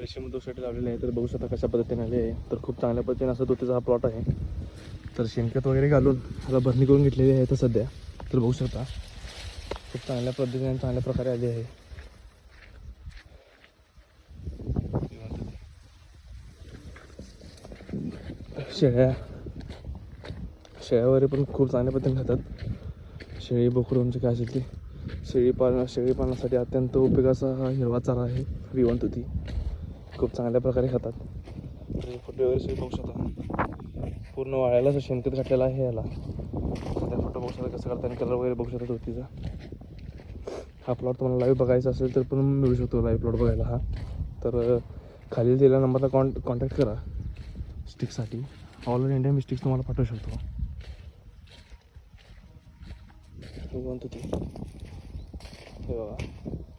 रेशीम उद्योगसाठी लावलेले आहे. तर बघू शकता कशा पद्धतीने आले आहे. तर खूप चांगल्या पद्धतीने असं तुतीचा हा प्लॉट आहे. तर शेणखत वगैरे घालून ह्याला भरणी करून घेतलेली आहे तर सध्या. तर बघू शकता खूप चांगल्या पद्धतीने चांगल्या प्रकारे आली आहे. शेळ्या वगैरे पण खूप चांगल्या पद्धतीने खातात. शेळी बोकडं म्हणजे काय असेल ते शेळी पालनासाठी अत्यंत उपयोगाचा हा हिरवा चारा आहे विवंत तुती. खूप चांगल्या प्रकारे खातात. तर फोटो वगैरे सगळे बघू शकता पूर्ण वाळ्याला शेणखत घातलेला आहे याला. सध्या फोटो बघू शकता कसं करताना कलर वगैरे बघू शकता तुतीचा. हा प्लॉट तुम्हाला लाईव्ह बघायचा असेल तर पण मिळू शकतो लाईव्ह प्लॉट बघायला हा. तर खाली दिलेल्या नंबरला कॉन्टॅक्ट करा स्टिकसाठी. ऑल ओव्हर इंडिया मी स्टिक्स तुम्हाला पाठवू शकतो. विवंत तुती हे बघा.